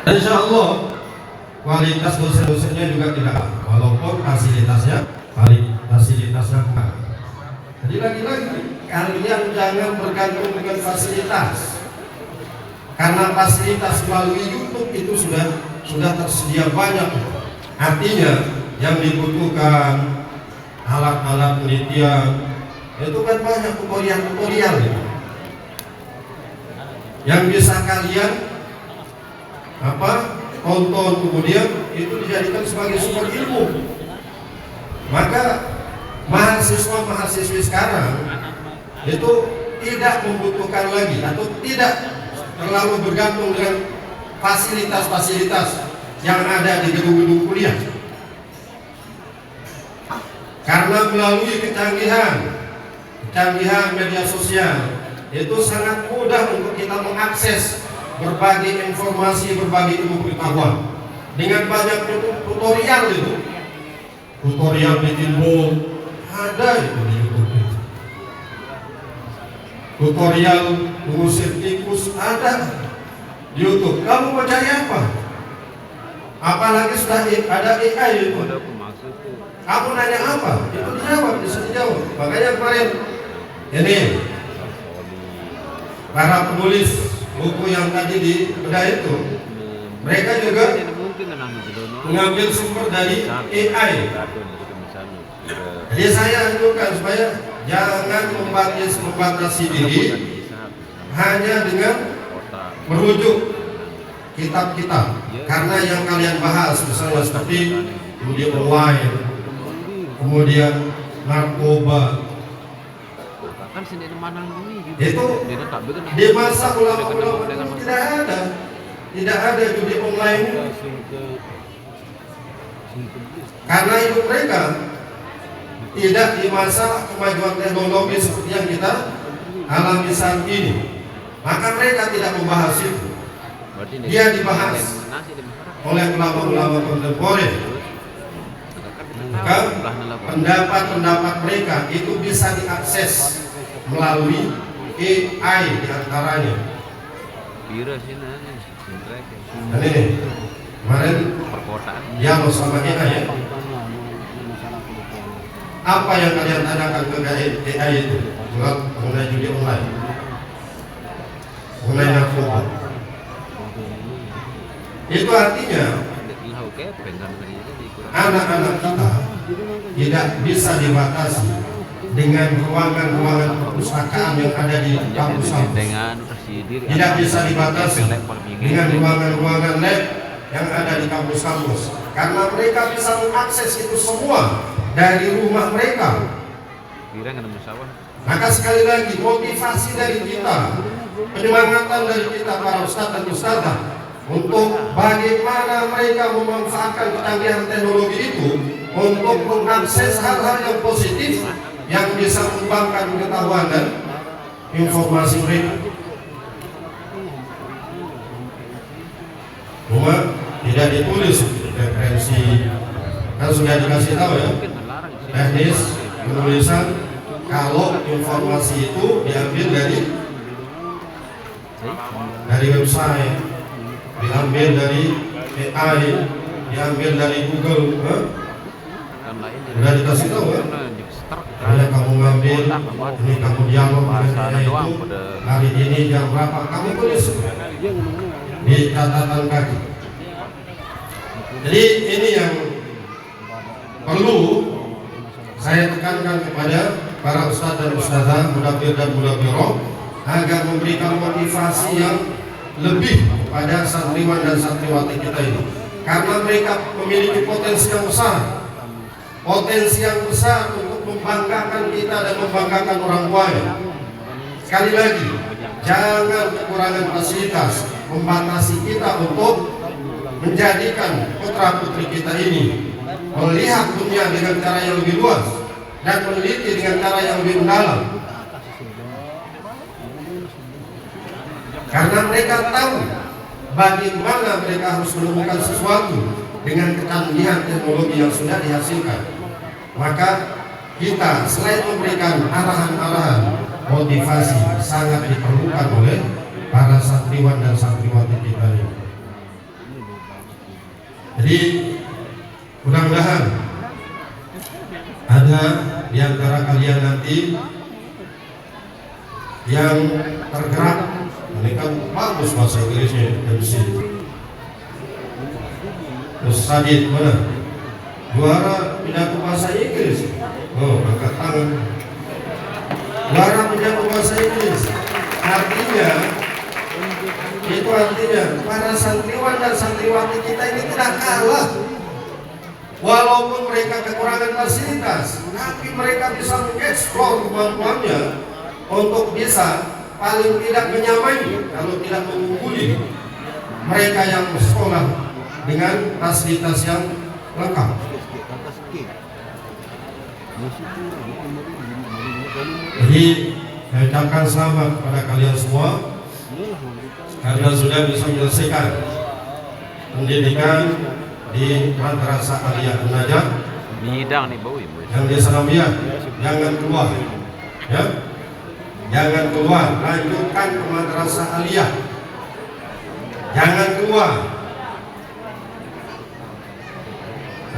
Insya Allah kualitas dosen-dosennya juga tidak, walaupun fasilitasnya kurang. Jadi lagi-lagi kalian jangan bergantung dengan fasilitas, karena fasilitas melalui YouTube itu sudah tersedia banyak. Artinya yang dibutuhkan alat-alat penelitian itu kan banyak, tutorial gitu, yang bisa kalian tonton, kemudian itu dijadikan sebagai sumber ilmu. Maka mahasiswa-mahasiswi sekarang itu tidak membutuhkan lagi atau tidak terlalu bergantung dengan fasilitas-fasilitas yang ada di gedung-gedung kuliah, karena melalui kecanggihan media sosial itu sangat mudah untuk kita mengakses berbagai informasi, berbagai ilmu pengetahuan dengan banyak tutorial itu. Tutorial bikin bom ada itu di YouTube. Tutorial mengusir tikus ada di YouTube. Kamu mau cari apa? Apalagi sudah ada AI itu. Kamu nanya apa? Itu dijawab, bisa dijawab. Makanya kemarin ini para penulis buku yang tadi di bedah itu, mereka juga mengambil sumber dari AI. Jadi saya anjurkan supaya jangan membatasi diri hanya dengan merujuk kitab-kitab, karena yang kalian bahas misalnya seperti judi online, kemudian narkoba, itu di masa ulama-ulama tidak ada judi online, karena itu mereka tidak di masa kemajuan teknologi seperti yang kita alami saat ini. Maka mereka tidak membahas itu. Dia dibahas oleh ulama-ulama kontemporer. Maka pendapat-pendapat mereka itu bisa diakses melalui AI diantaranya. Dan ini kemarin dialog sama AI ya. Apa yang kalian tanyakan ke AI itu mengenai judi online, mengenai narkoba? Itu artinya anak-anak kita tidak bisa dibatasi dengan ruangan-ruangan perpustakaan yang ada di kampus-kampus. Tidak bisa dibatasi dengan ruangan-ruangan lab yang ada di kampus-kampus, karena mereka bisa mengakses itu semua dari rumah mereka. Maka sekali lagi motivasi dari kita, penyemangatan dari kita para ustadz dan ustadzah untuk bagaimana mereka memanfaatkan kecanggihan teknologi itu untuk mengakses hal-hal yang positif yang bisa mengembangkan pengetahuan dan informasi mereka. Cuma tidak ditulis referensi, kan sudah dikasih tahu ya, teknis penulisan. Kalau informasi itu diambil dari website, diambil dari AI, diambil dari Google, sudah dikasih tahu ya. Ada kamu ngambil, ini kamu dialog dengan itu, hari ini jam berapa, kamu tulis di catatan kaki. Jadi ini yang perlu saya tekankan kepada para ustadz dan ustadzah, mudabir dan mudabirah, agar memberikan motivasi yang lebih kepada santriwan dan santriwati kita ini, karena mereka memiliki potensi yang besar untuk membanggakan kita dan membanggakan orang tuanya. Sekali lagi, jangan kekurangan fasilitas membatasi kita untuk menjadikan putra putri kita ini melihat dunia dengan cara yang lebih luas dan meneliti dengan cara yang lebih mendalam, karena mereka tahu bagaimana mereka harus menemukan sesuatu dengan kecanggihan teknologi yang sudah dihasilkan. Maka kita selain memberikan arahan-arahan, motivasi sangat diperlukan oleh para santriwan dan santriwati kita ini. Jadi mudah-mudahan ada di antara kalian nanti yang tergerak. Ini kan bagus bahasa Inggrisnya, MC Sadid mana? Juara pidato bahasa Inggris. Oh, angkat tangan. Juara pidato bahasa Inggris. Artinya, itu artinya para santriwan dan santriwati kita ini tidak kalah. Walaupun mereka kekurangan fasilitas, tapi mereka bisa mengeksplor kemampuannya untuk bisa paling tidak menyamai, kalau tidak mengungguli mereka yang bersekolah dengan fasilitas yang lengkap. Jadi saya ucapkan selamat kepada kalian semua karena sudah bisa menyelesaikan pendidikan di Madrasah Aliyah An-Najah bidang nih bau ibu yang di Sanawiyah. Jangan keluar, ya, jangan keluar, lanjutkan ke Madrasah Aliyah, jangan keluar.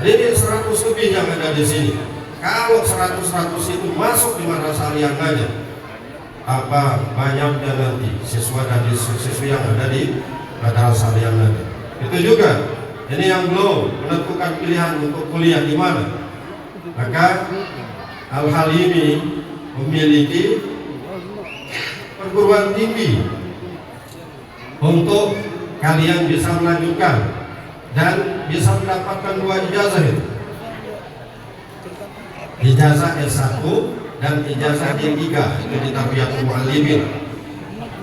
Jadi ini 100 lebih yang ada di sini. Kalau 100 itu masuk di Madrasah Aliyah An-Najah, apa banyaknya nanti siswa dan siswi yang ada di Madrasah Aliyah An-Najah. Itu juga ini yang belum menentukan pilihan untuk kuliah di mana, maka Al-Halimi memiliki perguruan tinggi untuk kalian bisa melanjutkan dan bisa mendapatkan 2 ijazah itu, ijazah S1 dan ijazah D3 itu di Tarbiyatul Muallimin.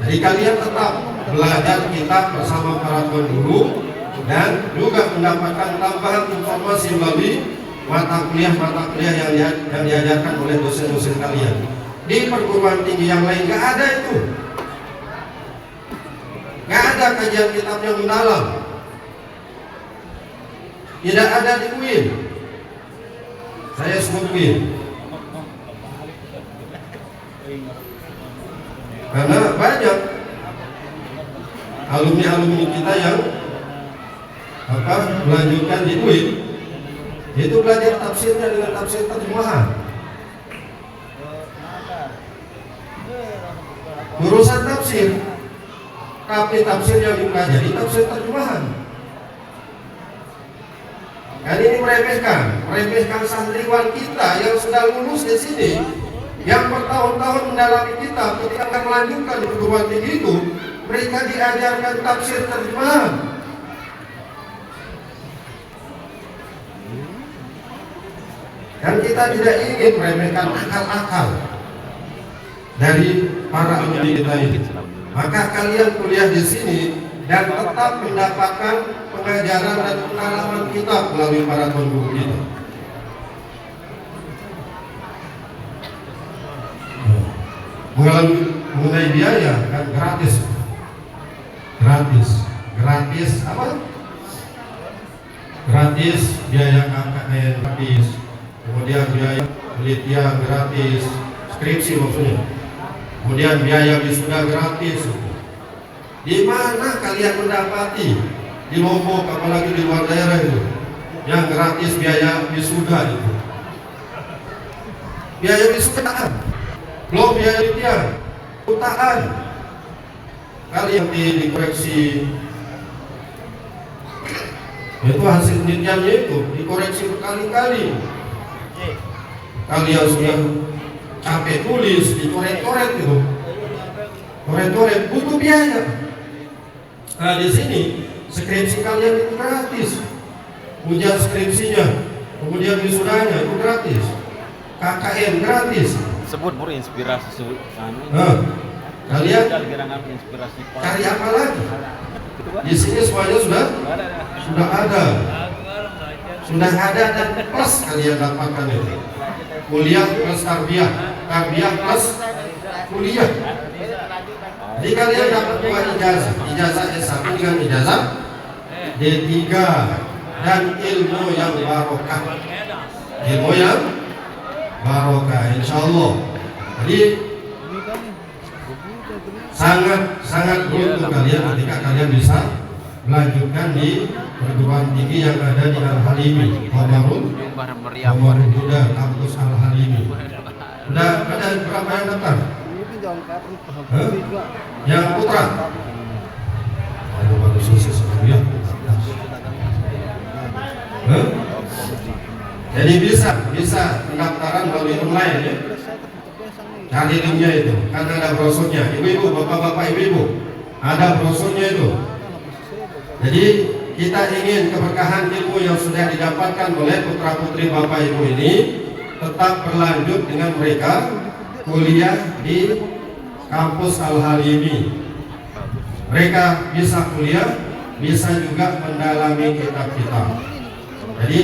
Jadi kalian tetap belajar kitab bersama para guru dan juga mendapatkan tambahan informasi melalui mata kuliah yang diajarkan oleh dosen-dosen kalian. Di perguruan tinggi yang lain nggak ada itu, nggak ada kajian kitab yang mendalam, tidak ada di UIN. Saya sebut UIN karena banyak alumni kita yang melanjutkan di UIN itu belajar tafsirnya dengan tafsir terjemahan, urusan tafsir, tapi tafsir yang dipelajari tafsir terjemahan. Dan ini meremehkan santriwan kita yang sudah lulus di sini, yang bertahun-tahun mendalami kitab. Ketika melanjutkan di perguruan tinggi itu, mereka diajarkan tafsir terjemahan. Dan kita tidak ingin meremehkan akal-akal dari para alumni kita ini. Maka kalian kuliah di sini dan tetap mendapatkan pengajaran dan pengalaman kita melalui para guru kita. Mengenai biaya kan gratis apa? Gratis biaya KKN gratis. Kemudian biaya penelitian gratis, skripsi maksudnya. Kemudian biaya wisuda gratis. Di mana kalian mendapati di Lombok, apalagi di luar daerah itu, yang gratis biaya wisuda itu? Biaya wisudaan, belum biaya penelitian, jutaan. Kalian dikoreksi, itu hasil penelitiannya itu dikoreksi berkali-kali. Kalian sudah capek tulis, dicoret-coret itu, coret-coret, butuh biaya. Nah di sini skripsi kalian itu gratis, ujian skripsinya, kemudian wisudanya itu gratis, KKN gratis. Sebut buru inspirasi kalian cari apa lagi? Di sini semuanya sudah ada dan plus kalian dapatkan itu. Kuliah plus tarbiyah plus kuliah. Jadi kalian dapat 2 ijazah S1 dengan ijazah D3 dan ilmu yang barokah. Insya Allah. Jadi sangat beruntung kalian ketika kalian bisa melanjutkan di perguruan tinggi yang ada di Al-Halimi, Qamarul Huda, kampus Al-Halimi. Udah ada berapa yang daftar? Yang putra? Ayo bagus ya. Jadi bisa pendaftaran melalui online ya. Cari linknya itu, karena ada brosurnya. Ibu-ibu, bapak-bapak, ibu-ibu, ada brosurnya itu. Jadi kita ingin keberkahan ilmu yang sudah didapatkan oleh putra-putri bapak ibu ini tetap berlanjut dengan mereka kuliah di kampus Al-Halimi. Mereka bisa kuliah, bisa juga mendalami kitab-kitab. Jadi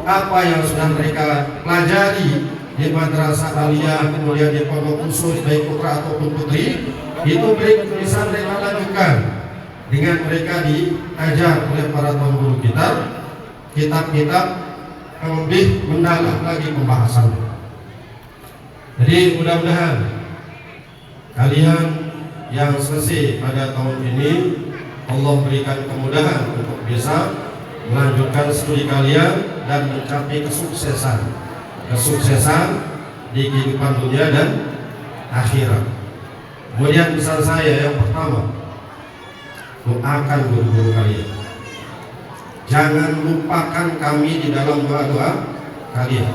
apa yang sudah mereka pelajari di madrasah aliyah, kemudian di pondok khusus baik putra ataupun putri, itu bisa mereka lanjutkan dengan mereka diajar oleh para tuan guru kita kitab-kitab yang lebih mendalam lagi pembahasannya. Jadi mudah-mudahan kalian yang selesai pada tahun ini Allah berikan kemudahan untuk bisa melanjutkan studi kalian dan mencapai kesuksesan di kehidupan dunia dan akhirat. Kemudian pesan saya yang pertama, doakan guru-guru kalian. Jangan lupakan kami di dalam doa-doa kalian,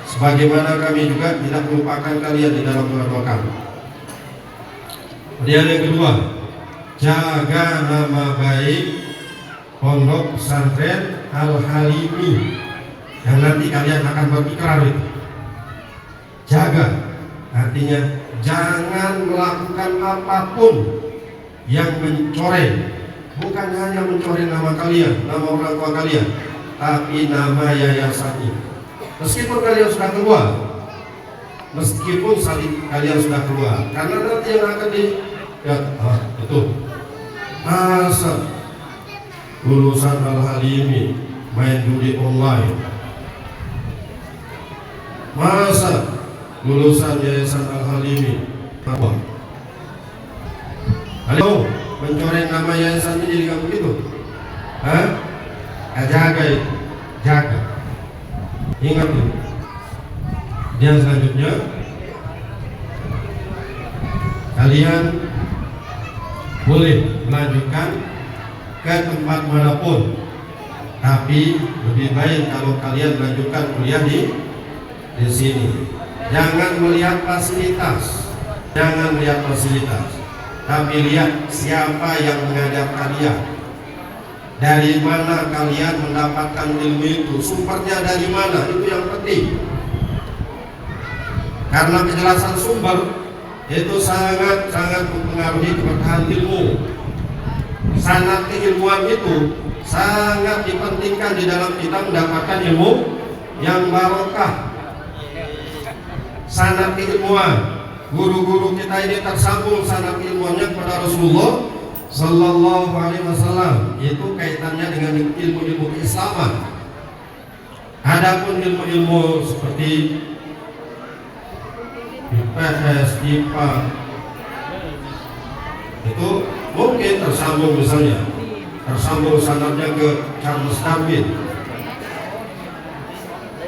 sebagaimana kami juga tidak melupakan kalian di dalam doa-doa kami. Kemudian yang kedua, jaga nama baik Pondok Pesantren Al-Halimi yang nanti kalian akan berikrar itu. Jaga, artinya jangan melakukan apapun yang mencoreng, bukan hanya mencoreng nama kalian, nama orang tua kalian, tapi nama yayasan ini. Meskipun kalian sudah keluar, karena nanti yang akan itu masa lulusan Al-Halimi main judi online. Masa lulusan Yayasan Al-Halimi apa? Halo, mencoreng nama yayasan ini jadi kamu begitu? Jaga itu, jaga. Ingat itu. Dan selanjutnya, kalian boleh melanjutkan ke tempat manapun, tapi lebih baik kalau kalian melanjutkan kuliah di sini. Jangan melihat fasilitas, tapi lihat siapa yang mengajar kalian, dari mana kalian mendapatkan ilmu itu, sumbernya dari mana, itu yang penting. Karena kejelasan sumber itu sangat mempengaruhi keberkahan ilmu. Sanad keilmuan itu sangat dipentingkan di dalam kita mendapatkan ilmu yang barokah. Sanad keilmuan, guru-guru kita ini tersambung sanad ilmuannya kepada Rasulullah Sallallahu Alaihi Wasallam. Itu kaitannya dengan ilmu-ilmu keislaman. Adapun ilmu-ilmu seperti IPS, IPA, itu mungkin tersambung, misalnya tersambung sanadnya ke Charles Darwin.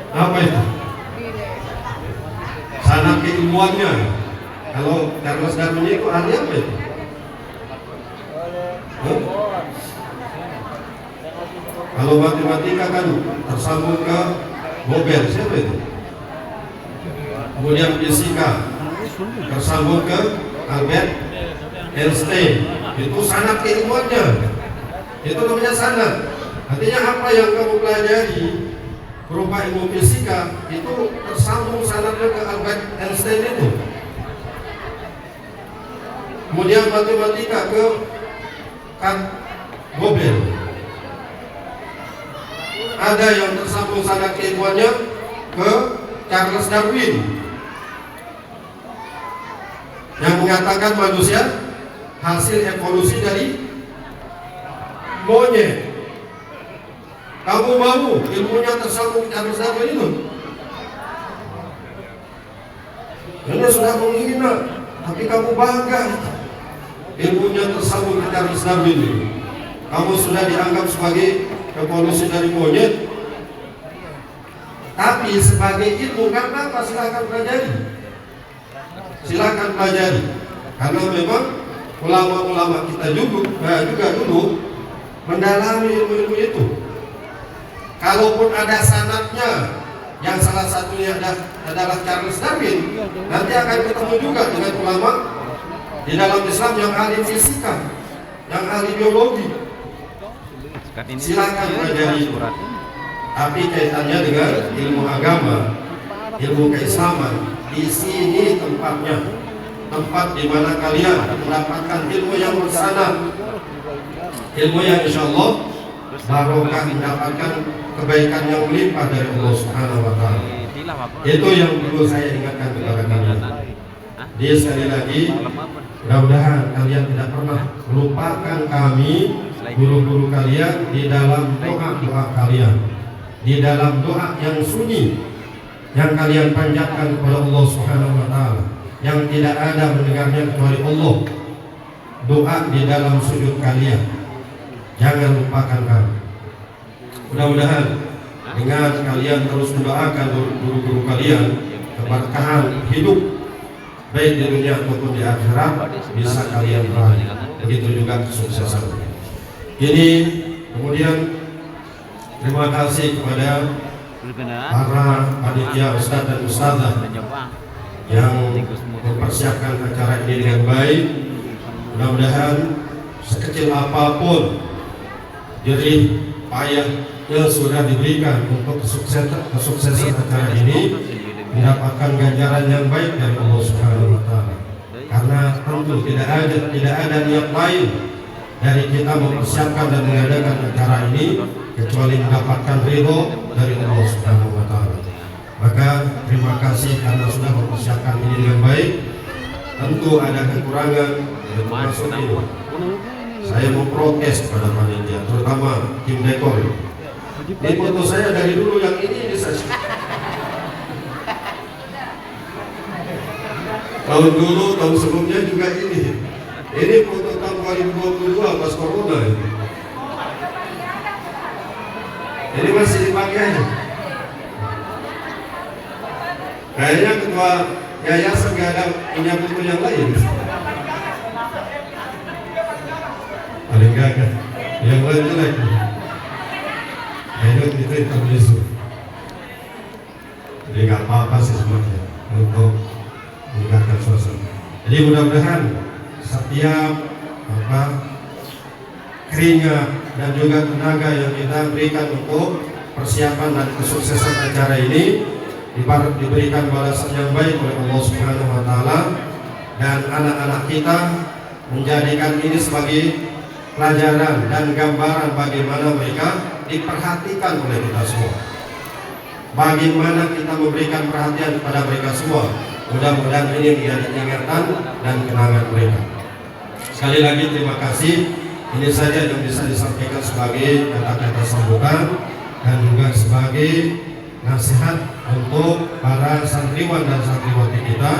Apa itu? Sanad keilmuannya. Kalau Charles Darwin itu ahli apa itu? Kalau matematika kan tersambung ke Nobel, siapa itu? Kemudian fisika tersambung ke Albert Einstein. Itu sanad keilmuannya. Itu namanya sanad. Artinya apa yang kamu pelajari berupa ilmu fisika itu tersambung sanadnya ke Albert Einstein itu. Kemudian matematika ke Nobel. Ada yang tersambung sanad keilmuannya ke Charles Darwin yang mengatakan manusia hasil evolusi dari monyet. Kamu mau ilmunya tersambung Charles Darwin itu? Ini sudah menghina, tapi kamu bangga ilmunya tersambung ke Charles Darwin itu. kamu sudah dianggap sebagai evolusi dari monyet. Tapi sebagai ilmu karena apa? Silakan pelajari. Silakan pelajari. Karena memang ulama-ulama kita juga dulu mendalami ilmu-ilmu itu. Kalaupun ada sanadnya, yang salah satunya adalah Charles Darwin, nanti akan ketemu juga dengan ulama di dalam Islam yang ahli fisika, yang ahli biologi. Silakan pelajari. Tapi kaitannya dengan ilmu agama, ilmu keislaman, di sini tempatnya, tempat di mana kalian mendapatkan ilmu yang bersana, ilmu yang insya Allah barokah, mendapatkan kebaikan yang melimpah dari Allah Subhanahu wa Ta'ala. Itu yang dulu saya ingatkan kepada kalian. Dia sekali lagi, mudah-mudahan kalian tidak pernah melupakan kami, guru-guru kalian, di dalam doa-doa kalian, di dalam doa yang sunyi yang kalian panjatkan kepada Allah Subhanahu wa Ta'ala, yang tidak ada mendengarnya kecuali Allah. Doa di dalam sujud kalian, jangan lupakan kami. Mudah-mudahan dengan kalian terus mendoakan guru-guru kalian keberkahan hidup baik di dunia maupun di akhirat bisa kalian raih. Begitu juga kesuksesan. Ini kemudian terima kasih kepada para panitia ustadz dan ustadzah yang mempersiapkan acara ini dengan baik. Mudah-mudahan sekecil apapun jerih payah yang sudah diberikan untuk kesuksesan acara ini mendapatkan ganjaran yang baik dari Allah Subhanahu wa Ta'ala. Karena tentu tidak ada niat lain dari kita mempersiapkan dan mengadakan acara ini kecuali mendapatkan ridho dari Allah Subhanahu wa Ta'ala. Maka terima kasih karena sudah mempersiapkan ini dengan baik. Tentu ada kekurangan, termasuk ini. Saya mau protes kepada panitia, terutama tim dekor. Ini foto saya dari dulu yang ini saja. Tahun dulu, tahun sebelumnya juga ini. Ini foto tahun 2022 pas corona ini. Ini masih dipakai aja. Kayaknya ketua yayasan nggak ada punya foto yang lain. Paling gagah, yang lain jelek. Kayaknya itu intermezzo. Jadi nggak apa-apa sih sebenarnya untuk meningkatkan suasana. Jadi mudah-mudahan setiap keringat dan juga tenaga yang kita berikan untuk persiapan dan kesuksesan acara ini diberikan balasan yang baik oleh Allah Subhanahu wa Ta'ala, dan anak-anak kita menjadikan ini sebagai pelajaran dan gambaran bagaimana mereka diperhatikan oleh kita semua, bagaimana kita memberikan perhatian kepada mereka semua. Mudah-mudahan ini menjadi ingatan dan kenangan mereka. Sekali lagi terima kasih. Ini saja yang bisa disampaikan sebagai kata-kata sambutan dan juga sebagai nasihat untuk para santriwan dan santriwati kita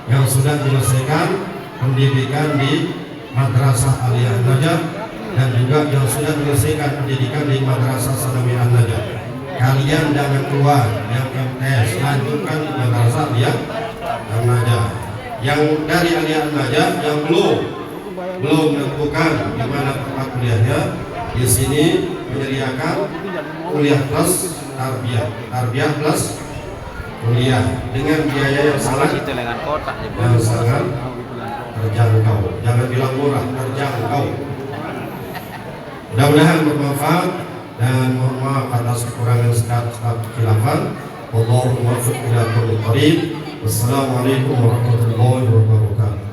yang sudah menyelesaikan pendidikan di Madrasah Aliyah Najah dan juga yang sudah menyelesaikan pendidikan di Madrasah Sanawiyah Najah. Kalian jangan keluar, yang MTS lanjutkan di Madrasah Aliyah Najah. Yang dari Aliyah Najah yang belum menentukan di mana tempat kuliahnya, di sini menyediakan kuliah plus tarbiyah plus kuliah dengan biaya yang sangat terjangkau. Jangan bilang murah, terjangkau. Mudah-mudahan bermanfaat dan mohon maaf atas kekurangan sekalian khilafan. Wallahul muwaffiq ila aqwamit thoriq. Wassalamualaikum warahmatullahi wabarakatuh.